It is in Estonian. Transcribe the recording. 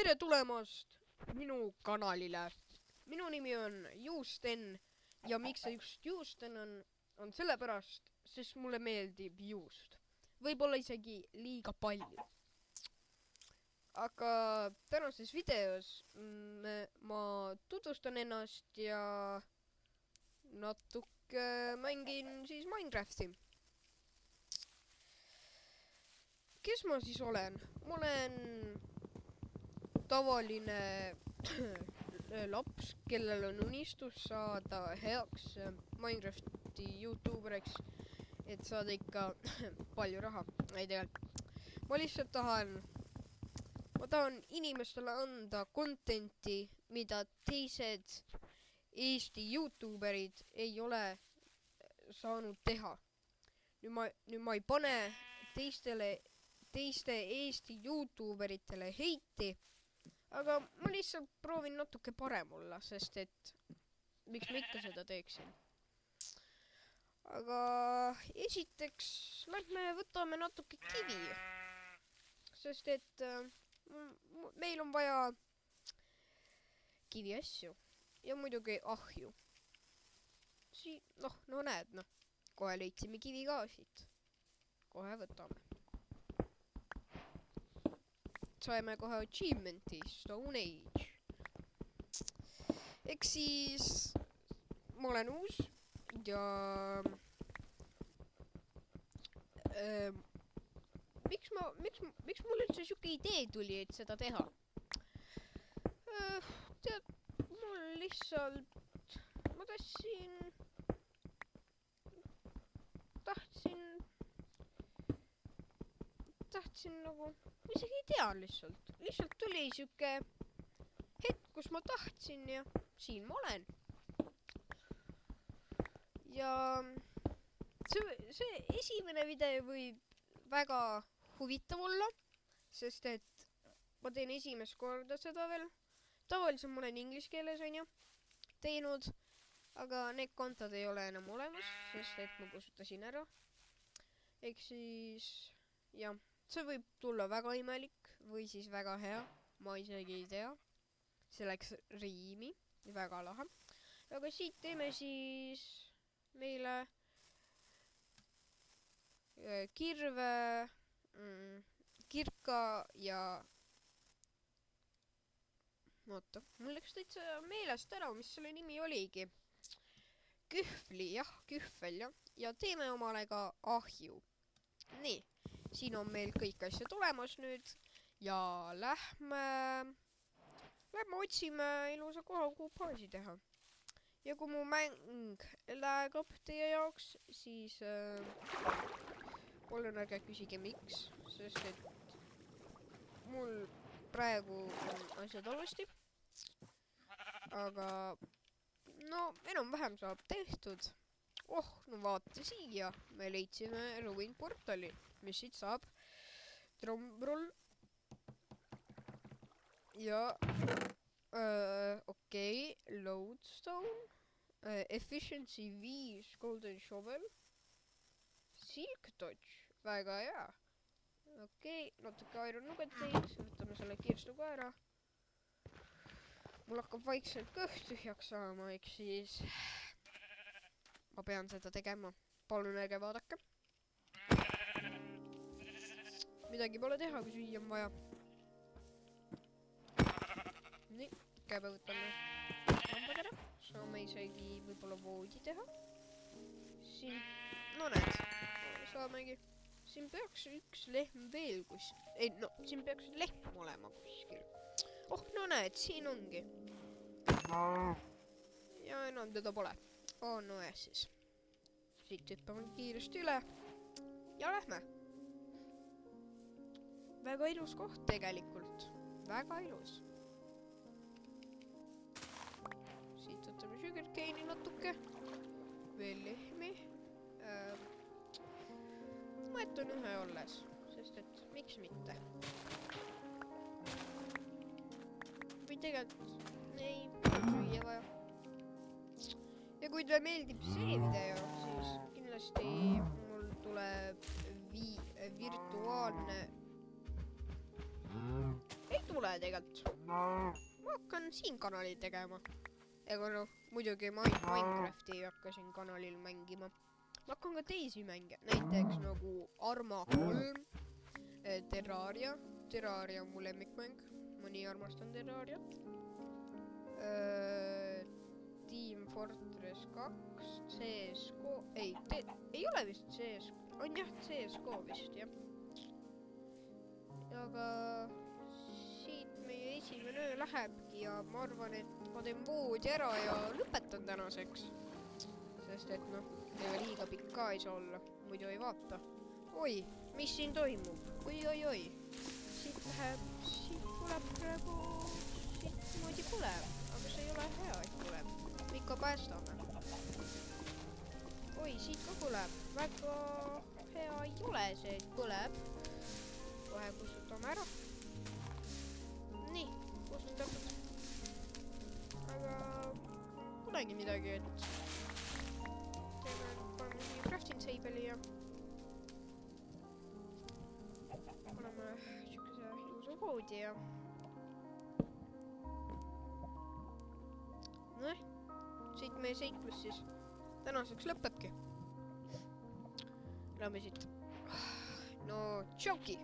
tere tulemast minu kanalile. Minu nimi on Juusten ja miks see just Juusten on sellepärast, sest mulle meeldib juust. Võib-olla isegi liiga palju. Aga tänases videos ma tutvustan ennast ja natuke mängin siis Minecrafti. Kes ma siis olen? Ma olen tavaline laps, kellel on unistus saada heaks Minecrafti YouTuberiks, et saada ikka palju raha. Ei tegelikult. Ma lihtsalt tahan inimestele anda contenti, mida teised Eesti YouTuberid ei ole saanud teha. Nüüd ma ei pane teiste Eesti YouTuberitele heiti, aga ma lihtsalt proovin natuke parem olla, sest et miks ma ikka seda teeksin. Aga esiteks lähme võtame natuke kivi, sest et meil on vaja kiviasju ja muidugi ahju. No näed, kohe leidsime kivi ka siit. Kohe võtame. Saime kohe achievementi, Stone Age. Eks siis ma olen uus ja miks mul üldse siuke idee tuli, et seda teha? Tead, mul lihtsalt, ma tahtsin nagu, ma isegi ei tea lihtsalt tuli siuke hetk, kus ma tahtsin ja siin ma olen. Ja see esimene video võib väga huvitav olla, sest et ma teen esimest korda seda veel. Tavaliselt ma olen inglise keeles teinud, aga need kontod ei ole enam olemas, sest et ma kustutasin ära. Ehk siis, jah, see võib tulla väga imelik või siis väga hea, ma isegi ei tea. See läks riimi, väga lahe. Aga siit teeme siis meile kirve, kirka ja oota, mul läks täitsa meelest ära, mis selle nimi oligi. Kühvli, jah, kühvel, jah. Ja teeme omale ka ahju. Nii, siin on meil kõik asjad tulemas nüüd ja lähme otsime ilusa koha, kuhu baasi teha. Ja kui mu mäng lagab teie jaoks, siis palun ärge küsige miks, sest et mul praegu on asjad halvasti. Aga no enam-vähem saab tehtud. No vaata siia, me leidsime ruin portali, mis siit saab. Drumroll. Ja okei, Lodestone, Efficiency 5 Golden Shovel, Silk Touch, väga hea. Okei, natuke Iron Nuggeteid, võtame selle kirstu ka ära. Mul hakkab vaikselt kõht tühjaks saama, ehk siis ma pean seda tegema. Palun ärge vaadake. Midagi pole teha, kui süüa on vaja. Nii, käebe võtame lambad ära. Saame isegi võib-olla voodi teha. Siin, no näed, saamegi. Siin peaks üks lehm veel siin peaks lehm olema kuskil. No näed, siin ongi. Ja enam teda pole. No jah siis. Siit hüppame kiiresti üle. Ja lähme. Väga ilus koht tegelikult. Väga ilus. Siit võtame sugarcane'i natuke. Veel lehmi. Ma jätan ühe olles, sest et miks mitte. Või tegelikult ei süüa vaja. Ja kui teile meeldib see video, siis kindlasti mul tuleb virtuaalne... Ei tule! tule tegelikult. Ma hakkan siin kanalil tegema. Ega noh, muidugi Minecrafti ei hakka siin kanalil mängima. Ma hakkan ka teisi mänge, näiteks nagu Arma 3, Terraria. Terraria on mu lemmikmäng, ma nii armastan Terrariat. Team Fortress 2, CSGO, ei ole vist CSGO, on jah CSGO vist jah. Aga siit meie esimene öö lähebki ja ma arvan, et ma teen voodi ära ja lõpetan tänaseks. Sest et noh, ega liiga pikk ka ei saa olla, muidu ei vaata. Oi, mis siin toimub? Oi. Siit tuleb praegu, siit moodi põleb, aga see ei ole hea, et põleb. Ikka päästame. Oi, siit ka põleb. Väga hea ei ole see, et põleb. Kohe kustutame ära. Nii, kustutatud. Aga polegi midagi, et paneme siia crafting table'i ja paneme siukese ilusa voodi ja noh, siit meie seiklus siis tänaseks lõpebki. Lähme siit. No tšauki!